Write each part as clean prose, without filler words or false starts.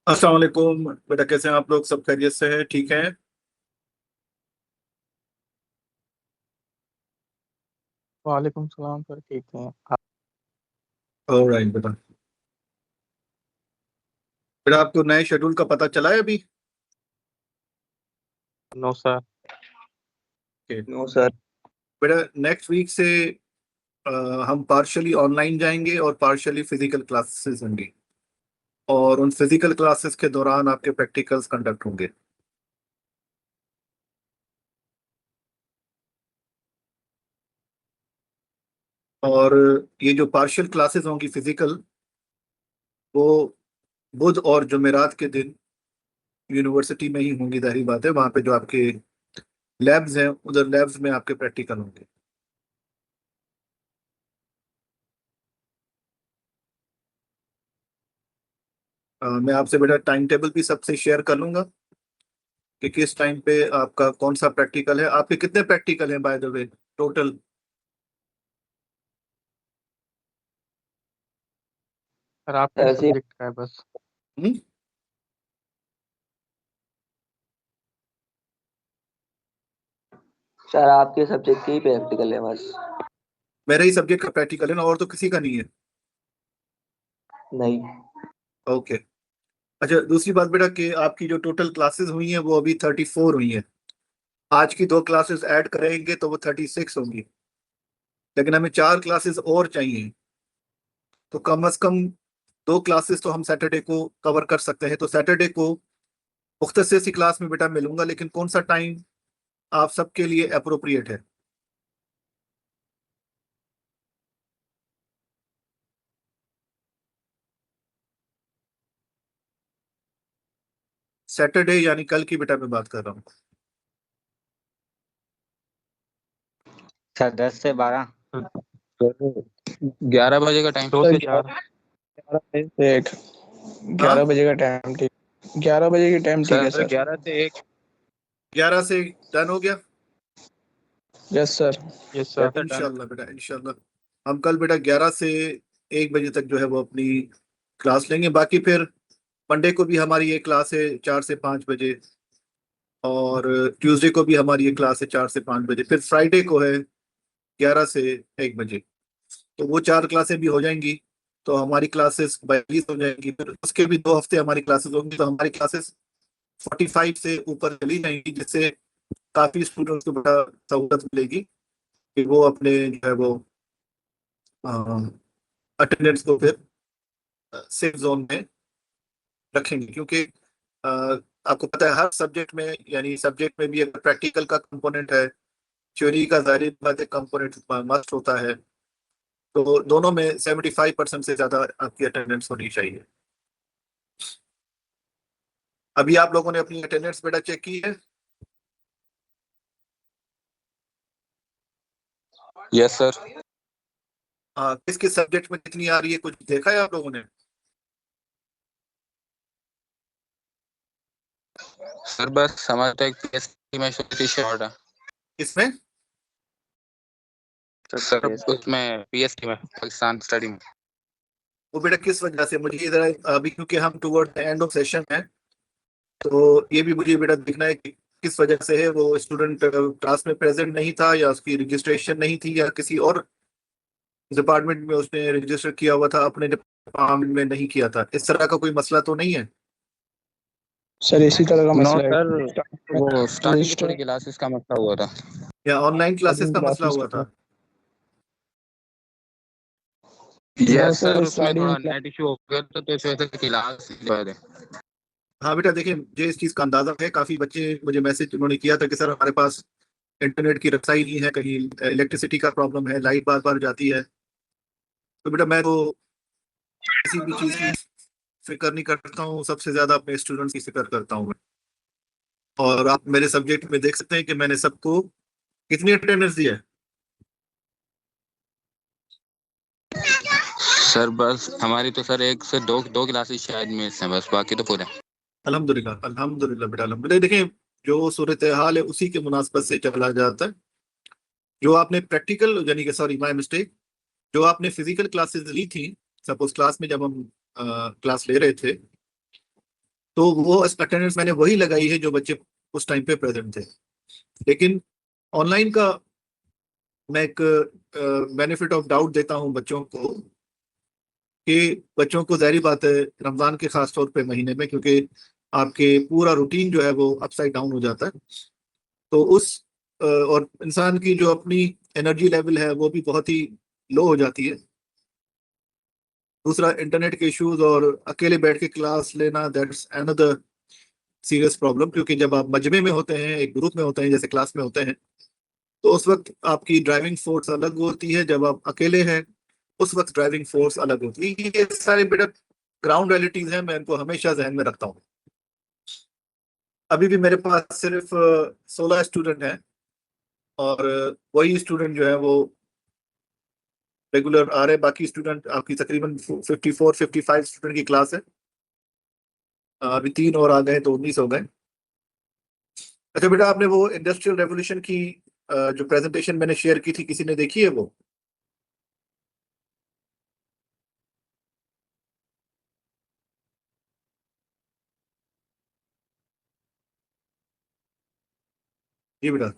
अस्सलाम वालेकुम बेटा, कैसे हैं आप लोग? सब खैरियत से हैं? ठीक है। वालेकुम सलाम सर, ठीक है आप? ऑलराइट बेटा। बेटा, आपको नए शेड्यूल का पता चला है अभी? No sir. No sir. बेटा, नेक्स्ट वीक से अ, हम पार्शियली ऑनलाइन जाएंगे और पार्शियली फिजिकल क्लासेस होंगी। और उन फिजिकल क्लासेस के दौरान आपके प्रैक्टिकल्स कंडक्ट होंगे। और ये जो पार्शियल क्लासेस होंगी फिजिकल, वो बुध और जुमेरात के दिन यूनिवर्सिटी में ही होंगी। जाहिर बात है, वहाँ पे जो आपके लैब्स हैं, उधर लैब्स में आपके प्रैक्टिकल होंगे। मैं आपसे बेटा टाइम टेबल भी सबसे शेयर कर लूंगा कि किस टाइम पे आपका कौन सा प्रैक्टिकल है। आपके कितने प्रैक्टिकल हैं by the way total? Sir आपके ऐसे सब्जेक्ट का है बस। सर आपके सब्जेक्ट के ही प्रैक्टिकल है बस। मेरे ही सब्जेक्ट का प्रैक्टिकल है ना, और तो किसी का नहीं है? नहीं। ओके। अच्छा, दूसरी बात बेटा कि आपकी जो टोटल क्लासेस हुई हैं वो अभी 34 हुई हैं। आज की 2 क्लासेस ऐड करेंगे तो वो 36 होंगी। लेकिन हमें 4 क्लासेस और चाहिए। तो कम अज कम 2 क्लासेस तो हम सैटरडे को कवर कर सकते हैं। तो सैटरडे को मुख्तसर सी क्लास में बेटा मिलूंगा, लेकिन कौन सा टाइम आप सबके लिए अप्रोप्रिएट है? सैटरडे यानी कल की बेटा मैं बात कर रहा हूँ। सर 10 से 12। 11 बजे का टाइम। 2 से 4। 11 बजे से 1। हाँ, 11 बजे का टाइम ठीक। 11 बजे की टाइम ठीक है सर सर। 11 से 1। 11 से डन हो गया। Yes sir. Yes sir. Done. इंशाल्लाह बेटा, इंशाल्लाह हम कल बेटा 11 से 1 बजे तक जो है वो अपनी क्लास लेंगे। बाकी फिर मंडे को भी हमारी ये क्लास है 4 से 5 बजे। और ट्यूसडे को भी हमारी ये क्लास है 4 से 5 बजे। फिर फ्राइडे को है 11 से 1 बजे। तो वो 4 क्लासें भी हो जाएंगी। तो हमारी क्लासेस 42 हो जाएंगी। फिर उसके भी 2 हफ्ते हमारी क्लासेस होंगी, तो हमारी क्लासेस 45 से ऊपर चली जाएंगी, जिससे काफी स्टूडेंट्स को बड़ा सहूलत मिलेगी कि वो अपने जो है वो अटेंडेंस को फिर सेफ जोन में रखेंगे। क्योंकि अ, आपको पता है हर सब्जेक्ट में, यानी सब्जेक्ट में भी अगर प्रैक्टिकल का कंपोनेंट है, थ्योरी का जाहिर बात है कंपोनेंट मस्ट होता है। तो दोनों में 75% से ज्यादा आपकी अटेंडेंस होनी चाहिए। अभी आप लोगों ने अपनी अटेंडेंस बेटा चेक की है? Yes sir. किस किस सब्जेक्ट में कितनी आ रही है, कुछ देखा है आप लोगों ने? सर बस समझते हैं कि PSC में छोटी शॉर्ट है। इसमें सर उसमें PSC में पाकिस्तान स्टडी में। वो बेटा किस वजह से, मुझे इधर अभी क्योंकि हम toward the end of session है, तो ये भी मुझे बेटा देखना है कि किस वजह से है। वो स्टूडेंट क्लास में प्रेजेंट नहीं था, या उसकी रजिस्ट्रेशन नहीं थी, या किसी और डिपार्टमेंट में उसने रजिस्टर किया हुआ था, अपने डिपार्टमेंट में नहीं किया था। इस तरह का कोई मसला तो नहीं है? सर इसी तरह का नो मसला है। सर, वो स्टार्टिंग की रजिस्टर थोड़ी क्लासेस का मसला हुआ था। या ऑनलाइन क्लासेस का मसला हुआ था? यस सर, सर, उसमें starting थोड़ा क्ला- नेट इशू हो गया था तो इस वजह से क्लास बंद है। हाँ बेटा, देखिए मुझे इस चीज़ का अंदाजा है। काफ़ी बच्चे मुझे मैसेज उन्होंने किया था कि सर हमारे पास इंटरनेट की रसाई नहीं है, कहीं इलेक्ट्रिसिटी का प्रॉब्लम है, लाइट बार बार जाती है। तो बेटा मैं तो किसी भी चीज़ की फिक्र नहीं करता हूँ, सबसे ज़्यादा अपने स्टूडेंट्स की फिक्र करता हूँ। और आप मेरे सब्जेक्ट में देख सकते हैं कि मैंने सबको कितनी अटेंडेंस दी है। सर बस हमारी तो सर एक से दो दो क्लासेस शायद मिस हैं, बस बाकी तो पूरे। अल्हम्दुलिल्लाह अल्हम्दुलिल्लाह बेटा अल्हम्दुलिल्लाह। देखिए जो सूरत हाल है उसी के मुनासबत से चला जाता है। जो आपने प्रैक्टिकल यानी कि सॉरी माय मिस्टेक, जो आपने फिजिकल क्लासेस ली थी, सपोज क्लास में जब हम क्लास ले रहे थे, तो वो अटेंडेंस मैंने वही लगाई है जो बच्चे उस टाइम पे प्रेजेंट थे। लेकिन ऑनलाइन का मैं एक बेनिफिट ऑफ डाउट देता हूँ बच्चों को, कि बच्चों को ज़ाहिर बात है रमज़ान के खास तौर पे महीने में, क्योंकि आपके पूरा रूटीन जो है वो अपसाइड डाउन हो जाता है। तो उस और इंसान की जो अपनी एनर्जी लेवल है वो भी बहुत ही लो हो जाती है। दूसरा इंटरनेट के इश्यूज और अकेले बैठ के क्लास लेना, दैट्स अनदर सीरियस प्रॉब्लम। क्योंकि जब आप मजमे में होते हैं, एक ग्रुप में होते हैं, जैसे क्लास में होते हैं, तो उस वक्त आपकी ड्राइविंग फोर्स अलग होती है। जब आप अकेले हैं उस वक्त ड्राइविंग फोर्स अलग होती है। ये सारे बेटा ग्राउंड रियलिटीज हैं, मैं इनको हमेशा जहन में रखता हूँ। अभी भी मेरे पास सिर्फ 16 स्टूडेंट हैं, और वही स्टूडेंट जो है वो रेगुलर आ रहे हैं। बाकी स्टूडेंट आपकी तकरीबन 54-55 स्टूडेंट की क्लास है। अभी 3 और आ गए तो 19 हो गए। अच्छा बेटा, आपने वो इंडस्ट्रियल रेवोल्यूशन की जो प्रेजेंटेशन मैंने शेयर की थी, किसी ने देखी है वो? जी बेटा।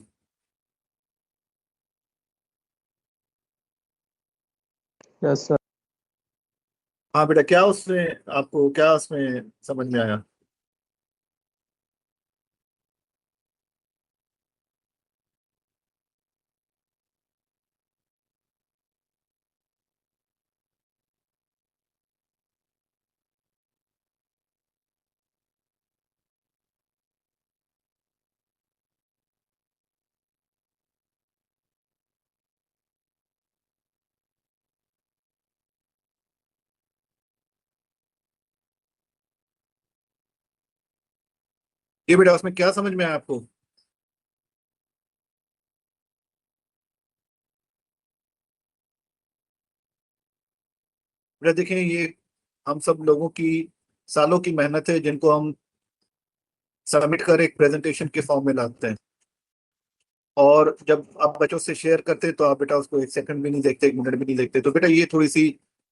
Yes sir. हाँ बेटा, क्या उसमें आपको क्या उसमें समझ में आया? ये बेटा उसमें क्या समझ में आया आपको? बेटा देखें, ये हम सब लोगों की सालों की मेहनत है, जिनको हम सबमिट कर एक प्रेजेंटेशन के फॉर्म में लाते हैं। और जब आप बच्चों से शेयर करते हैं तो आप बेटा उसको एक सेकंड भी नहीं देखते, एक मिनट भी नहीं देखते। तो बेटा ये थोड़ी सी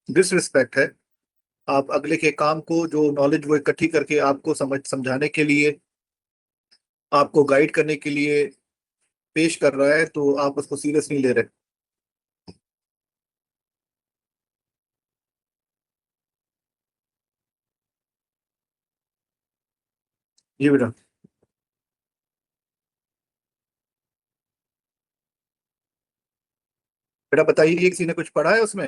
डिसरिस्पेक्ट है। आप अगले के काम को, जो नॉलेज वो इकट्ठी करके आपको समझाने के लिए, आपको गाइड करने के लिए पेश कर रहा है, तो आप उसको सीरियस नहीं ले रहे। जी बेटा। बेटा बताइए, किसी ने कुछ पढ़ा है उसमें?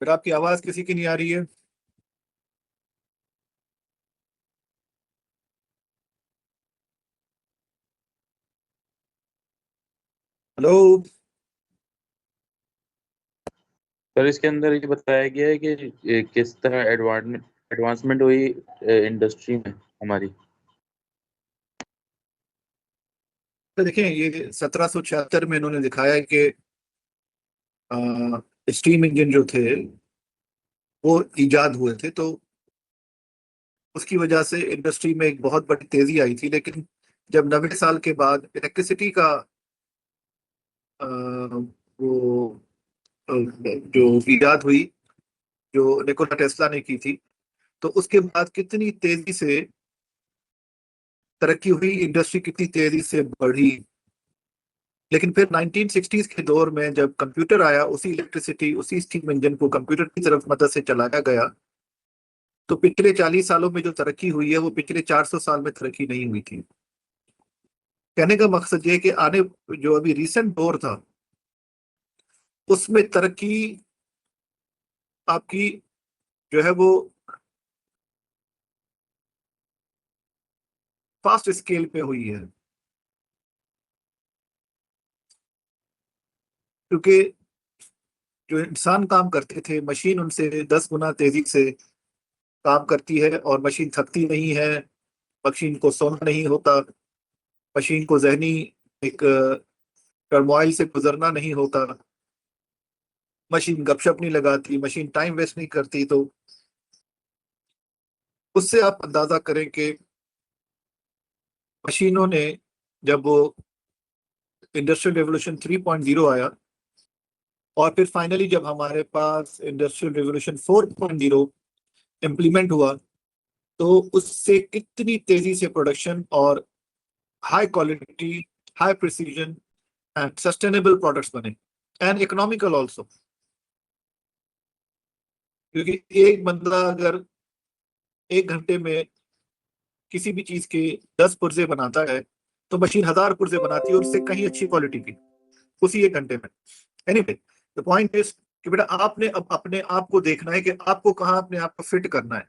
बेटा आपकी आवाज किसी की नहीं आ रही है। हेलो। सर इसके अंदर ये बताया गया है कि किस तरह एडवांसमेंट हुई इंडस्ट्री में हमारी। तो देखें, ये 1776 में इन्होंने दिखाया है कि स्टीम इंजन जो थे वो इजाद हुए थे। तो उसकी वजह से इंडस्ट्री में एक बहुत बड़ी तेजी आई थी। लेकिन जब 90 साल के बाद इलेक्ट्रिसिटी का अ, वो जो इजाद हुई, जो निकोला टेस्ला ने की थी, तो उसके बाद कितनी तेजी से तरक्की हुई, इंडस्ट्री कितनी तेजी से बढ़ी। लेकिन फिर 1960s के दौर में जब कंप्यूटर आया, उसी इलेक्ट्रिसिटी, उसी स्टीम इंजन को कंप्यूटर की तरफ मदद से चलाया गया, तो पिछले 40 सालों में जो तरक्की हुई है वो पिछले 400 साल में तरक्की नहीं हुई थी। कहने का मकसद ये है कि आने जो अभी रिसेंट दौर था उसमें तरक्की आपकी जो है वो फास्ट स्केल पे हुई है, क्योंकि जो इंसान काम करते थे मशीन उनसे 10 गुना तेजी से काम करती है, और मशीन थकती नहीं है, मशीन को सोना नहीं होता, मशीन को जहनी एक टर्मोइल से गुजरना नहीं होता, मशीन गपशप नहीं लगाती, मशीन टाइम वेस्ट नहीं करती। तो उससे आप अंदाजा करें कि मशीनों ने, जब वो इंडस्ट्रियल रेवोल्यूशन 3.0 आया, और फिर फाइनली जब हमारे पास इंडस्ट्रियल रेवोल्यूशन 4.0 इम्प्लीमेंट हुआ, तो उससे कितनी तेजी से प्रोडक्शन और high quality, high precision and sustainable products बने, एंड इकोनॉमिकल ऑल्सो। क्योंकि एक बंदा अगर 1 घंटे में किसी भी चीज के 10 पुर्जे बनाता है, तो मशीन 1000 पुर्जे बनाती है, और उससे कहीं अच्छी क्वालिटी की, उसी 1 घंटे में। एनीवे, द पॉइंट इज कि बेटा आपने अब अपने आप को देखना है कि आपको कहाँ अपने आप को फिट करना है।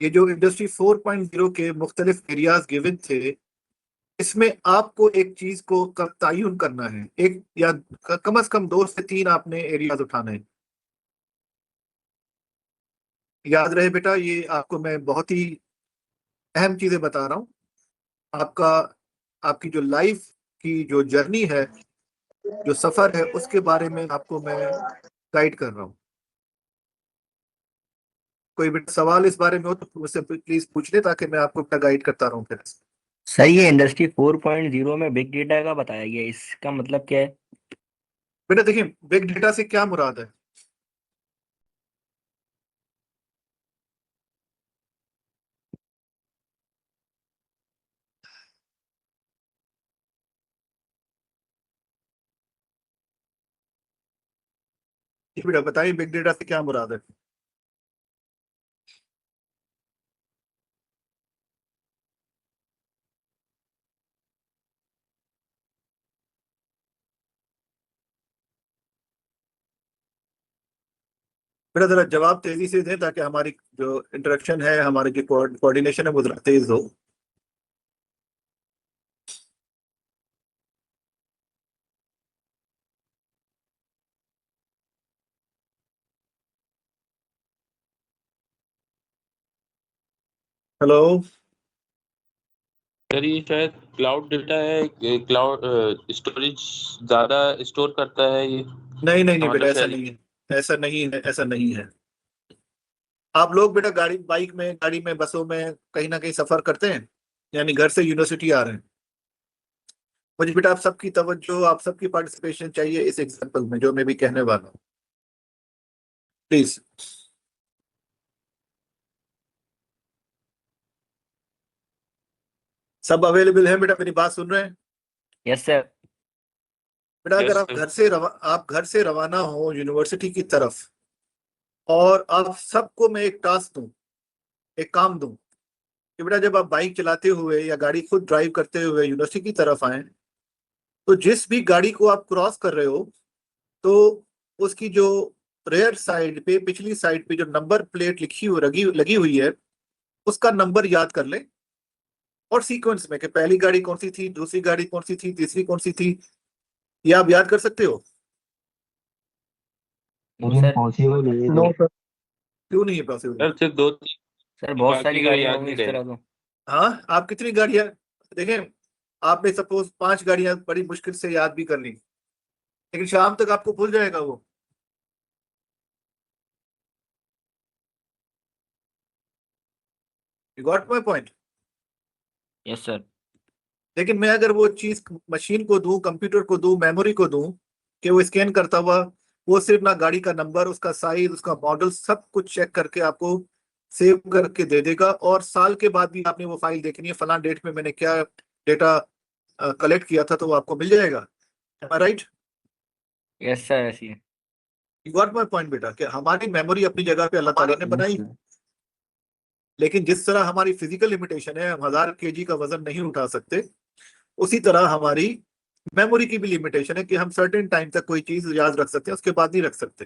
ये जो इंडस्ट्री 4.0 के मुख्तलिफ एरियाज गिवन थे, इसमें आपको एक चीज को तयन करना है, एक या कम से कम 2 से 3 आपने एरियाज उठाने हैं। याद रहे बेटा, ये आपको मैं बहुत ही अहम चीजें बता रहा हूँ। आपका आपकी जो लाइफ की जो जर्नी है, जो सफर है, उसके बारे में आपको मैं गाइड कर रहा हूँ। कोई भी सवाल इस बारे में हो तो मुझसे प्लीज पूछ ले, ताकि मैं आपको अपना गाइड करता रहूँ फिर। सर ये इंडस्ट्री 4.0 में बिग डेटा का बताया गया है, इसका मतलब क्या है? बेटा देखिए, बिग डेटा से क्या मुराद है? जी बेटा बताइए, बिग डेटा से क्या मुराद है? बेटा जरा जवाब तेजी से दें, ताकि हमारी जो इंटरेक्शन है, हमारी जो कोऑर्डिनेशन है, वो जरा तेज हो। हेलो। सर ये शायद क्लाउड डेटा है, क्लाउड स्टोरेज ज्यादा स्टोर करता है ये। नहीं नहीं नहीं बेटा, मतलब ऐसा शायद नहीं है, ऐसा नहीं है, ऐसा नहीं है। आप लोग बेटा गाड़ी, बाइक में, गाड़ी में, बसों में कहीं ना कहीं सफर करते हैं, यानी घर से यूनिवर्सिटी आ रहे हैं। मुझे बेटा आप सबकी तवज्जो, आप सबकी पार्टिसिपेशन चाहिए इस एग्जाम्पल में जो मैं भी कहने वाला हूँ, प्लीज। सब अवेलेबल है बेटा, मेरी बात सुन रहे हैं? Yes sir. बेटा अगर यस आप सर। आप घर से रवाना हो यूनिवर्सिटी की तरफ, और आप सबको मैं एक टास्क दूं, एक काम दूं, कि बेटा जब आप बाइक चलाते हुए या गाड़ी खुद ड्राइव करते हुए यूनिवर्सिटी की तरफ आए, तो जिस भी गाड़ी को आप क्रॉस कर रहे हो, तो उसकी जो रेयर साइड पे, पिछली साइड पे जो नंबर प्लेट लिखी हुई लगी हुई है, उसका नंबर याद कर लें, और सीक्वेंस में कि पहली गाड़ी कौन सी थी, दूसरी गाड़ी कौन सी थी, तीसरी कौन सी थी, ये आप याद कर सकते हो? सर पॉसिबल नहीं नो सर। क्यों नहीं है पॉसिबल? सर सिर्फ 2-3, सर बहुत सारी बाकी का गाड़ियां याद होंगी नहीं इस रहे। तरह तो। हाँ, आप कितनी गाड़ियां, देखें, आपने सपोज 5 गाड़ियां बड़ी मुश्किल से याद भी कर ली, लेकिन शाम तक आपको भूल जाएगा वो। You got my point? Yes sir. लेकिन मैं अगर वो चीज मशीन को दूं, कंप्यूटर को दूं, मेमोरी को दूं कि वो स्कैन करता हुआ, वो सिर्फ ना गाड़ी का नंबर, उसका साइज, उसका मॉडल, सब कुछ चेक करके आपको सेव करके दे देगा, और साल के बाद भी आपने वो फाइल देखनी है, फलां डेट में मैंने क्या डेटा कलेक्ट किया था, तो वो आपको मिल जाएगा। राइट? यस सर, ऐसी है। यू गॉट माय पॉइंट बेटा, कि हमारी मेमोरी अपनी जगह पे अल्लाह ताला ने बनाई, लेकिन जिस तरह हमारी फिजिकल लिमिटेशन है, हम 1000 kg का वजन नहीं उठा सकते, उसी तरह हमारी मेमोरी की भी लिमिटेशन है कि हम सर्टेन टाइम तक कोई चीज याद रख सकते हैं, उसके बाद नहीं रख सकते।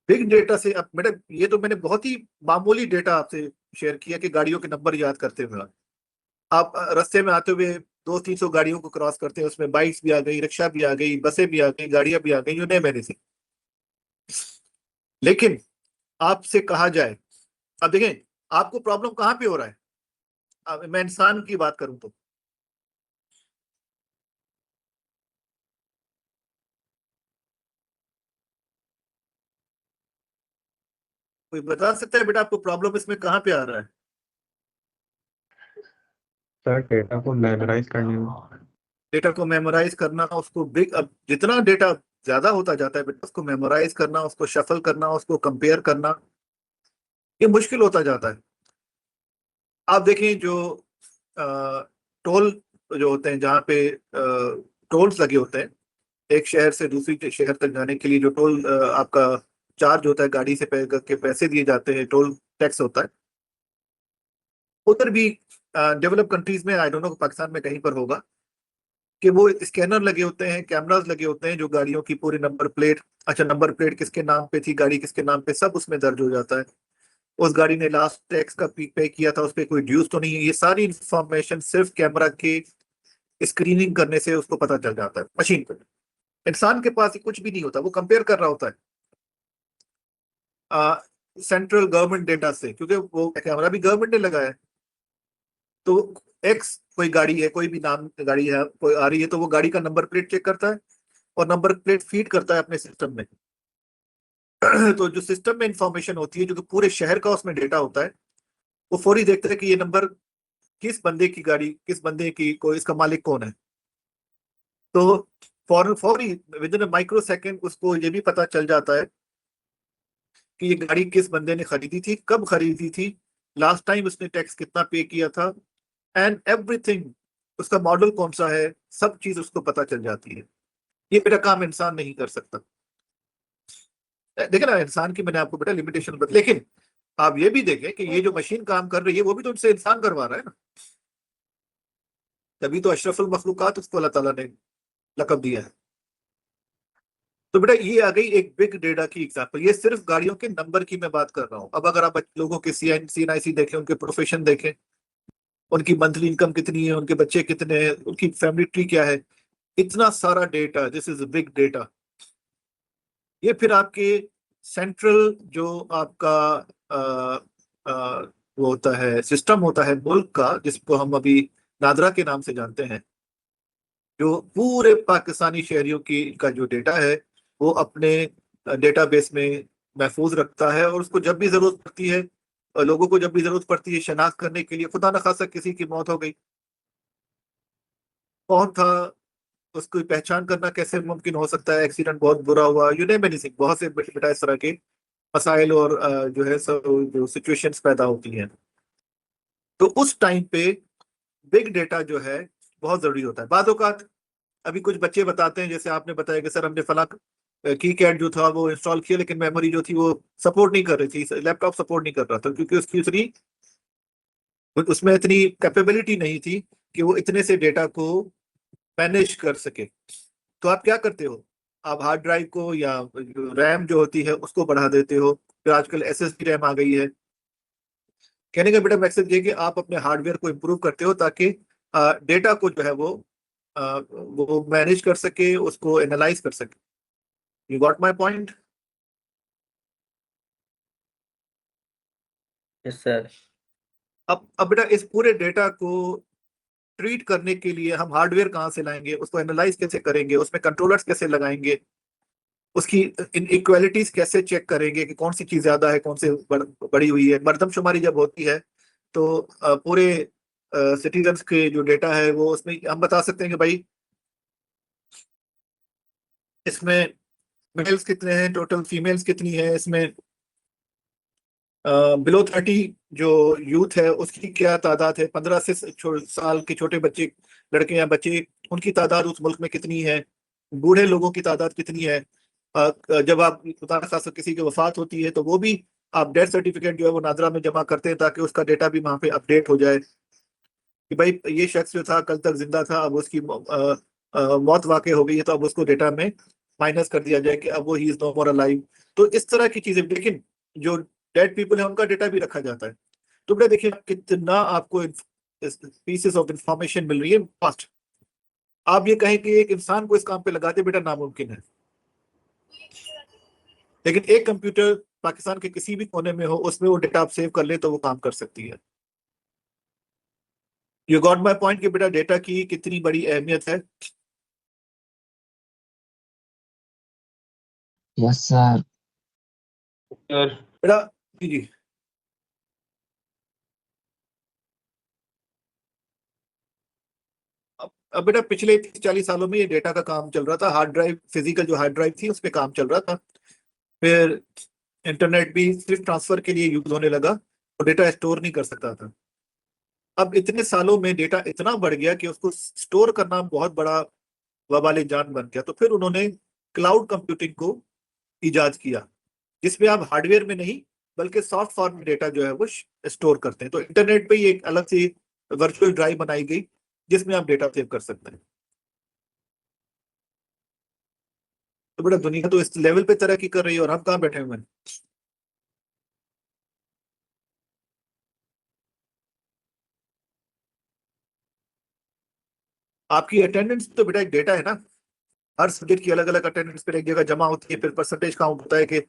बिग डेटा से, अब बेटा ये तो मैंने बहुत ही मामूली डेटा आपसे शेयर किया कि गाड़ियों के नंबर याद करते हुए आप रास्ते में आते हुए 200-300 गाड़ियों को क्रॉस करते हैं, उसमें बाइक्स भी आ गई, रिक्शा भी आ गई, बसें भी आ गई, गाड़ियां भी आ गई, यू नेम एनीथिंग। लेकिन आपसे कहा जाए, अब देखें आपको प्रॉब्लम कहाँ पे हो रहा है। अब मैं इंसान की बात करूं तो कोई बता सकता है बेटा आपको प्रॉब्लम इसमें कहाँ पे आ रहा है? सर डेटा को मेमोराइज करने में। डेटा को मेमोराइज करना, उसको बिग, अब जितना डेटा ज्यादा होता जाता है बेटा, उसको मेमोराइज करना, उसको शफल करना, उसको कंपेयर करना, ये मुश्किल होता जाता है। आप देखें जो टोल जो होते हैं, जहाँ पे टोल्स लगे होते हैं, एक शहर से दूसरी शहर तक जाने के लिए जो टोल आपका चार्ज होता है, गाड़ी से के पैसे दिए जाते हैं, टोल टैक्स होता है, उधर भी डेवलप कंट्रीज में, आई डोंट नो पाकिस्तान में कहीं पर होगा, कि वो स्कैनर लगे होते हैं, कैमरास लगे होते हैं, जो गाड़ियों की पूरी नंबर प्लेट, अच्छा नंबर प्लेट किसके नाम पे थी, गाड़ी किसके नाम पे, सब उसमें दर्ज हो जाता है। उस गाड़ी ने लास्ट टैक्स का पे किया था, उस पर कोई ड्यूज तो नहीं है, ये सारी इंफॉर्मेशन सिर्फ कैमरा के स्क्रीनिंग करने से उसको पता चल जाता है मशीन पे। इंसान के पास कुछ भी नहीं होता, वो कंपेयर कर रहा होता है सेंट्रल गवर्नमेंट डेटा से, क्योंकि वो कैमरा भी गवर्नमेंट ने लगाया है। तो एक्स कोई गाड़ी है, कोई भी नाम गाड़ी है, कोई आ रही है, तो वो गाड़ी का नंबर प्लेट चेक करता है और नंबर प्लेट फीड करता है अपने सिस्टम में। तो जो सिस्टम में इंफॉर्मेशन होती है, जो कि पूरे शहर का उसमें डेटा होता है, वो फौरी देखता है कि ये नंबर किस बंदे की गाड़ी, किस बंदे की, को इसका मालिक कौन है। तो फौरी विद इन माइक्रो सेकेंड उसको ये भी पता चल जाता है कि ये गाड़ी किस बंदे ने खरीदी थी, कब खरीदी थी, लास्ट टाइम उसने टैक्स कितना पे किया था, एंड एवरीथिंग, उसका मॉडल कौन सा है, सब चीज उसको पता चल जाती है। ये मेरा काम इंसान नहीं कर सकता। देखे ना, इंसान की मैंने आपको बेटा लिमिटेशन बता, लेकिन आप ये भी देखें कि ये जो मशीन काम कर रही है, वो भी तो उनसे इंसान करवा रहा है ना, तभी तो अशरफुल मखलूकात उसको अल्लाह ताला ने लकब दिया है। तो बेटा ये आ गई एक बिग डेटा की एग्जांपल, ये सिर्फ गाड़ियों के नंबर की मैं बात कर रहा हूँ। अब अगर आप लोगों के CNIC देखें, उनके प्रोफेशन देखें, उनकी मंथली इनकम कितनी है, उनके बच्चे कितने हैं, उनकी फैमिली ट्री क्या है, इतना सारा data, this is big data. ये फिर आपके सेंट्रल जो आपका वो होता है, सिस्टम होता है मुल्क का, जिसको हम अभी नादरा के नाम से जानते हैं, जो पूरे पाकिस्तानी शहरियों की का जो डेटा है, वो अपने डेटाबेस में महफूज रखता है, और उसको जब भी जरूरत पड़ती है, लोगों को जब भी जरूरत पड़ती है शनाख्त करने के लिए, खुदा न खासा किसी की मौत हो गई, कौन था, उसकी पहचान करना कैसे मुमकिन हो सकता है, एक्सीडेंट बहुत बुरा हुआ, यू नेम एनीथिंग, बहुत से बेटा इस तरह के मसाइल और जो है सब जो सिचुएशंस पैदा होती हैं। तो उस टाइम पे बिग डेटा जो है बहुत जरूरी होता है। बाज़ औक़ात अभी कुछ बच्चे बताते हैं, जैसे आपने बताया कि सर हमने फला की कैड जो था वो इंस्टॉल किया, लेकिन मेमोरी जो थी वो सपोर्ट नहीं कर रही थी, लैपटॉप सपोर्ट नहीं कर रहा था, क्योंकि उसकी उसमें इतनी कैपेबिलिटी नहीं थी कि वो इतने से डेटा को मैनेज कर सके। तो आप क्या करते हो, आप हार्ड ड्राइव को या रैम जो होती है उसको बढ़ा देते हो, फिर आजकल SSD रैम आ गई है। कहने का बेटा मैक्सिम ये कि आप अपने हार्डवेयर को इम्प्रूव करते हो, ताकि डेटा को जो है वो मैनेज कर सके, उसको एनालाइज कर सके। You got my point? Yes sir. अब बेटा इस पूरे डेटा को ट्रीट करने के लिए हम हार्डवेयर कहाँ से लाएंगे, उसको एनालाइज कैसे करेंगे, उसमें कंट्रोलर्स कैसे लगाएंगे, उसकी इन इक्वालिटीज कैसे चेक करेंगे कि कौन सी चीज ज्यादा है, कौन से बड़ी हुई है। मर्दमशुमारी जब होती है तो पूरे सिटीजन्स के जो डेटा है वो उसमें हम बता सकते हैं कि भाई इसमें मेल्स कितने हैं, टोटल फीमेल्स कितनी है, इसमें बिलो 30 जो यूथ है उसकी क्या तादाद है, 15 से साल के छोटे बच्चे, लड़के या बच्चे, उनकी तादाद उस मुल्क में कितनी है, बूढ़े लोगों की तादाद कितनी है। जब आप खुदा न खास्ता किसी की वफात होती है तो वो भी आप डेथ सर्टिफिकेट जो है वो नादरा में जमा करते हैं ताकि उसका डेटा भी वहाँ पे अपडेट हो जाए कि भाई ये शख्स जो था कल तक जिंदा था, अब उसकी मौत वाकई हो गई है, तो अब उसको डेटा में माइनस कर दिया जाए कि अब वो ही इज नो मोर अलाइव। तो इस तरह की चीजें, लेकिन जो डेड पीपल है उनका डेटा भी रखा जाता है। तो बेटा देखिए कितना आपको पीसेस ऑफ इंफॉर्मेशन मिल रही है फास्ट। आप ये कहें कि एक इंसान को इस काम पे लगा दे बेटा नामुमकिन है, लेकिन एक कंप्यूटर पाकिस्तान के किसी भी कोने में हो उसमें वो डेटा आप सेव कर ले तो वो काम कर सकती है। यू गॉट माई पॉइंट कि बेटा डेटा की कितनी बड़ी अहमियत है। Yes sir. सर बेटा जी जी। अब बेटा पिछले 30-40 सालों में ये डेटा का काम चल रहा था, हार्ड ड्राइव, फिजिकल जो हार्ड ड्राइव थी उस पर काम चल रहा था। फिर इंटरनेट भी सिर्फ ट्रांसफर के लिए यूज होने लगा और डेटा स्टोर नहीं कर सकता था। अब इतने सालों में डेटा इतना बढ़ गया कि उसको स्टोर करना बहुत बड़ा वबाले जान बन गया। तो फिर उन्होंने क्लाउड कंप्यूटिंग को इजाद किया, जिसमें आप हार्डवेयर में नहीं बल्कि सॉफ्ट फॉर्म में डेटा जो है वो स्टोर करते हैं। तो इंटरनेट पे ही एक अलग सी वर्चुअल ड्राइव बनाई गई जिसमें आप डेटा सेव कर सकते हैं। तो बेटा दुनिया तो इस लेवल पे तरक्की कर रही है और हम कहाँ बैठे हुए हैं। आपकी अटेंडेंस तो बेटा एक डेटा है ना, हर सब्जेक्ट की अलग अलग अटेंडेंस पर एक जगह जमा होती है, फिर परसेंटेज काउंट होता है कि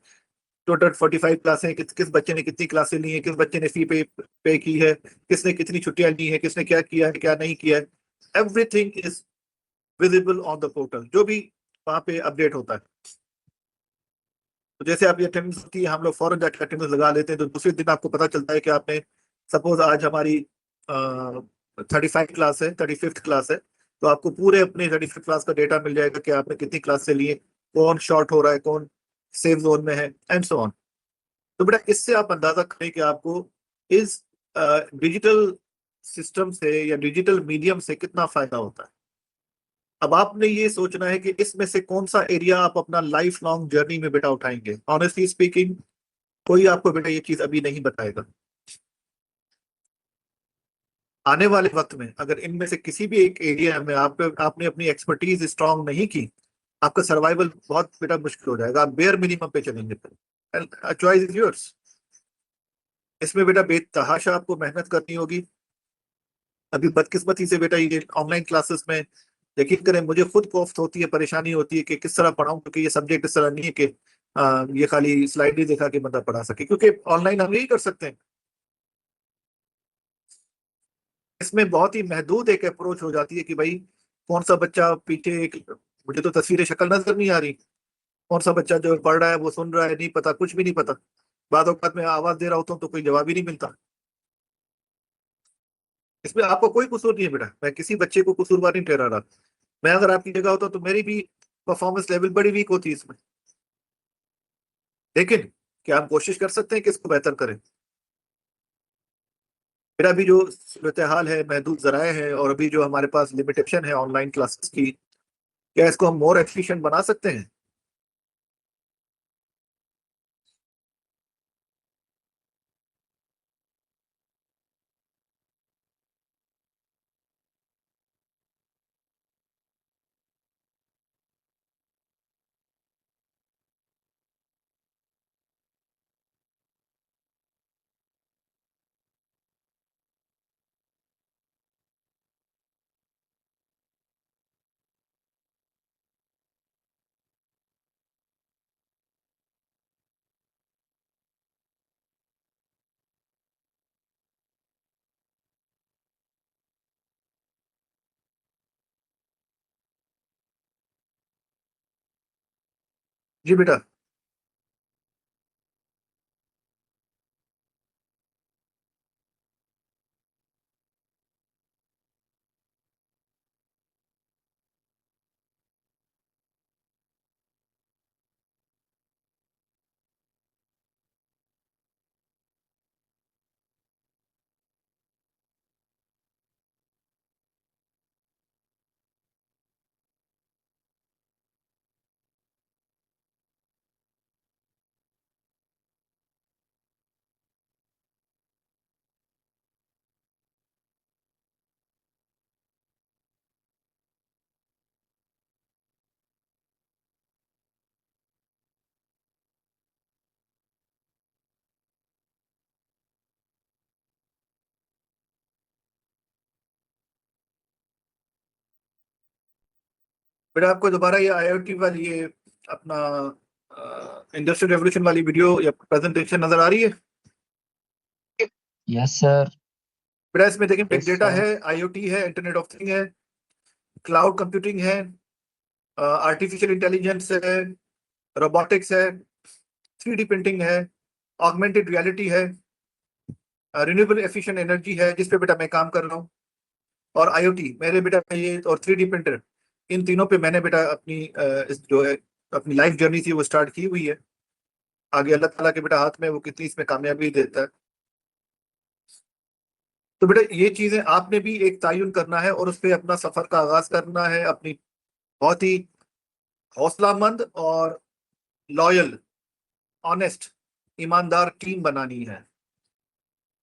टोटल 45 क्लासें, किस बच्चे ने कितनी क्लासें ली हैं, किस बच्चे ने फी पे की है, किसने कितनी छुट्टियां ली हैं, किसने क्या किया है क्या नहीं किया है। Everything is visible on the portal, जो भी वहां पे अपडेट होता है। तो जैसे आपकी अटेंडेंस होती है, हम लोग फौरन जाकर अटेंडेंस लगा लेते हैं, तो दूसरे दिन आपको पता चलता है कि आपने, सपोज आज हमारी 35 क्लास है, 35th क्लास है, तो आपको पूरे अपने 35th क्लास का डेटा मिल जाएगा कि आपने कितनी क्लास से लिए, कौन शॉर्ट हो रहा है, कौन सेफ जोन में है, एंड सो ऑन। तो बेटा इससे आप अंदाजा करें कि आपको इस डिजिटल सिस्टम से या डिजिटल मीडियम से कितना फायदा होता है। अब आपने ये सोचना है कि इसमें से कौन सा एरिया आप अपना लाइफ लॉन्ग जर्नी में बेटा उठाएंगे। ऑनेस्टली स्पीकिंग कोई आपको बेटा ये चीज अभी नहीं बताएगा। आने वाले वक्त में अगर इनमें से किसी भी एक एरिया में आपने अपनी एक्सपर्टीज स्ट्रांग नहीं की, आपका सर्वाइवल बहुत बेटा मुश्किल हो जाएगा, आप बेयर मिनिमम पे चलेंगे। फिर चॉइस इज योर्स। इसमें बेटा बेतहाशा आपको मेहनत करनी होगी। अभी बदकिस्मती से बेटा ये ऑनलाइन क्लासेस में यकीन करें मुझे खुद कोफ्त होती है, परेशानी होती है कि किस तरह पढ़ाऊं, क्योंकि ये सब्जेक्ट इस तरह नहीं है कि ये खाली स्लाइड ही दिखा के बंदा पढ़ा सके, क्योंकि ऑनलाइन हम यही कर सकते हैं। इसमें बहुत ही महदूद एक अप्रोच हो जाती है कि भाई कौन सा बच्चा पीछे मुझे तो तस्वीरें शक्ल नजर नहीं आ रही, कौन सा बच्चा जो पढ़ रहा है वो सुन रहा है, नहीं पता, कुछ भी नहीं पता। बाद औक़ात में आवाज दे रहा होता हूँ तो कोई जवाब ही नहीं मिलता। इसमें आपको कोई कसूर नहीं है बेटा, मैं किसी बच्चे को कसूरवार नहीं ठहरा रहा। मैं अगर आपकी जगह होता तो मेरी भी परफॉर्मेंस लेवल बड़ी वीक होती इसमें। लेकिन क्या हम कोशिश कर सकते हैं कि इसको बेहतर करें। मेरा भी जो सूरत हाल है, महदूद जराए हैं, और अभी जो हमारे पास लिमिटेशन है ऑनलाइन क्लासेस की, क्या इसको हम मोर एफिशिएंट बना सकते हैं। जी बेटा। बेटा आपको दोबारा ये आईओटी वाली ये अपना इंडस्ट्रियल रेवोल्यूशन वाली वीडियो या प्रेजेंटेशन नजर आ रही है? Yes sir. बेटा इसमें देखिए बिग Yes, डेटा sir. है, आईओटी है, इंटरनेट ऑफ थिंग है, क्लाउड कंप्यूटिंग है, आर्टिफिशियल इंटेलिजेंस है, रोबोटिक्स है, 3D प्रिंटिंग है, ऑगमेंटेड रियलिटी है, रिन्यूएबल एफिशिएंट एनर्जी है जिस पे बेटा मैं काम कर रहा हूँ, और आईओटी मेरे बेटा ये, और 3D प्रिंटर, इन तीनों पे मैंने बेटा अपनी इस जो है अपनी लाइफ जर्नी थी वो स्टार्ट की हुई है। आगे अल्लाह ताला के बेटा हाथ में वो कितनी इसमें कामयाबी देता है। तो बेटा ये चीजें आपने भी एक तयन करना है और उस पर अपना सफर का आगाज करना है, अपनी बहुत ही हौसलामंद और लॉयल, ऑनेस्ट, ईमानदार टीम बनानी है।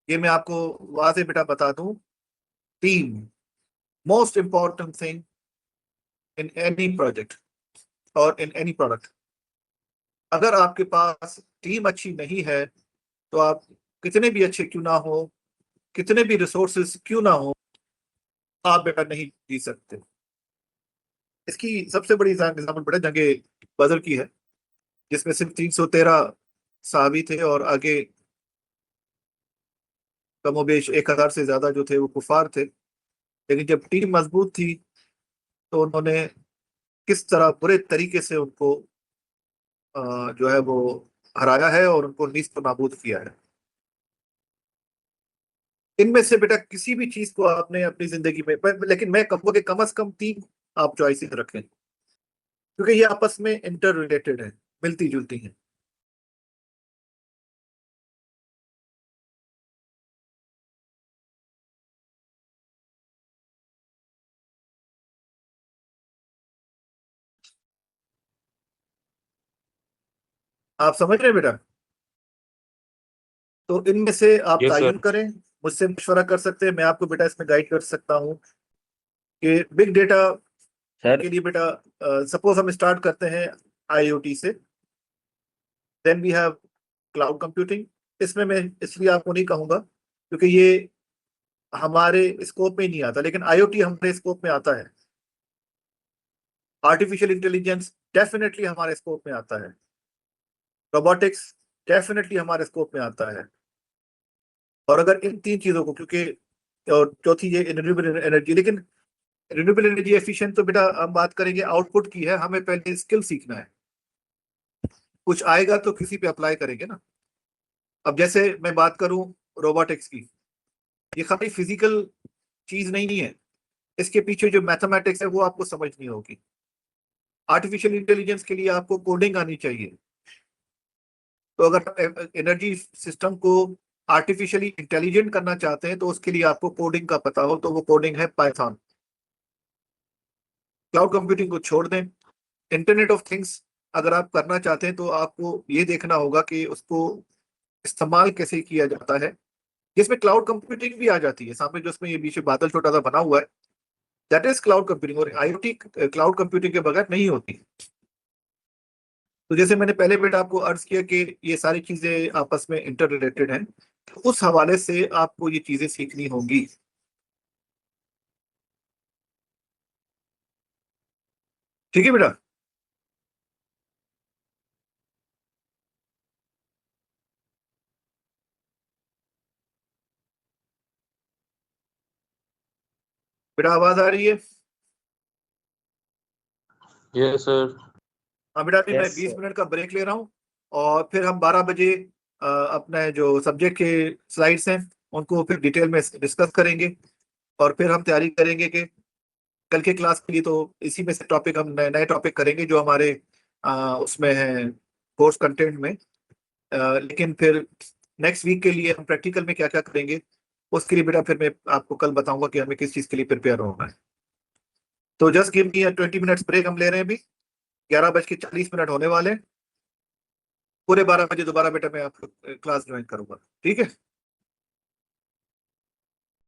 ये मैं आपको वाज़े बेटा बता दूं, team most important thing in any project और इन एनी प्रोडक्ट। अगर आपके पास टीम अच्छी नहीं है तो आप कितने भी अच्छे क्यों ना हो, कितने भी रिसोर्सेज क्यों ना हो, आप बेटा नहीं जीत सकते। इसकी सबसे बड़ी एग्जाम्पल बेटा जंगे बदर की है, जिसमें सिर्फ 313 साहबी थे और आगे कमोबेश 1000 से ज्यादा जो थे वो कुफार थे। लेकिन जब टीम मजबूत थी तो उन्होंने किस तरह बुरे तरीके से उनको जो है वो हराया है और उनको नीस्त नाबूद किया है। इनमें से बेटा किसी भी चीज को आपने अपनी जिंदगी में लेकिन मैं कहूँगा कि कम से कम 3 आप चॉइसेस रखें, क्योंकि ये आपस में इंटर रिलेटेड है, मिलती जुलती हैं। आप समझ रहे हैं बेटा? तो इनमें से आप यस तयन सर। करें, मुझसे मशवरा कर सकते हैं, मैं आपको बेटा इसमें गाइड कर सकता हूँ कि बिग डेटा सर के लिए बेटा सपोज हम स्टार्ट करते हैं आईओटी से, then we have cloud computing. इसमें मैं इसलिए आपको नहीं कहूंगा क्योंकि ये हमारे स्कोप में नहीं आता, लेकिन आईओटी हमारे स्कोप में आता है। आर्टिफिशियल इंटेलिजेंस डेफिनेटली हमारे स्कोप में आता है। रोबोटिक्स डेफिनेटली हमारे स्कोप में आता है। और अगर इन 3 चीजों को, क्योंकि और चौथी ये रिन्यूएबल एनर्जी, लेकिन रिन्यूएबल एनर्जी एफिशिएंट तो बेटा हम बात करेंगे आउटपुट की है, हमें पहले स्किल सीखना है। कुछ आएगा तो किसी पे अप्लाई करेंगे ना। अब जैसे मैं बात करूं रोबोटिक्स की, ये खाली फिजिकल चीज नहीं है, इसके पीछे जो मैथमेटिक्स है वो आपको समझनी होगी। आर्टिफिशियल इंटेलिजेंस के लिए आपको कोडिंग आनी चाहिए। तो अगर एनर्जी सिस्टम को आर्टिफिशियली इंटेलिजेंट करना चाहते हैं तो उसके लिए आपको कोडिंग का पता हो, तो वो कोडिंग है पाइथन। क्लाउड कंप्यूटिंग को छोड़ दें। इंटरनेट ऑफ थिंग्स अगर आप करना चाहते हैं तो आपको ये देखना होगा कि उसको इस्तेमाल कैसे किया जाता है, जिसमें क्लाउड कंप्यूटिंग भी आ जाती है। सामने जो उसमें ये बीच में बादल छोटा सा बना हुआ है, दैट इज क्लाउड कंप्यूटिंग, और आईओटी क्लाउड कंप्यूटिंग के बगैर नहीं होती। तो जैसे मैंने पहले बेटा आपको अर्ज किया कि ये सारी चीजें आपस में इंटर रिलेटेड हैं, तो उस हवाले से आपको ये चीजें सीखनी होंगी। ठीक है बेटा? बेटा आवाज आ रही है? Yes sir. हाँ बेटा, अभी मैं Yes, 20 sir. मिनट का ब्रेक ले रहा हूँ और फिर हम 12 बजे अपने जो सब्जेक्ट के स्लाइड्स हैं उनको फिर डिटेल में डिस्कस करेंगे और फिर हम तैयारी करेंगे कि कल के क्लास के लिए तो इसी में से टॉपिक हम नए नए टॉपिक करेंगे जो हमारे उसमें है कोर्स कंटेंट में। लेकिन फिर नेक्स्ट वीक के लिए हम प्रैक्टिकल में क्या क्या करेंगे उसके लिए बेटा फिर मैं आपको कल बताऊंगा कि हमें किस चीज़ के लिए प्रिपेयर होना है। तो just give me 20 minutes break हम ले रहे हैं अभी। 11:40 होने वाले हैं। पूरे 12 बजे दोबारा बेटा मैं आपको क्लास ज्वाइन करूंगा, ठीक है।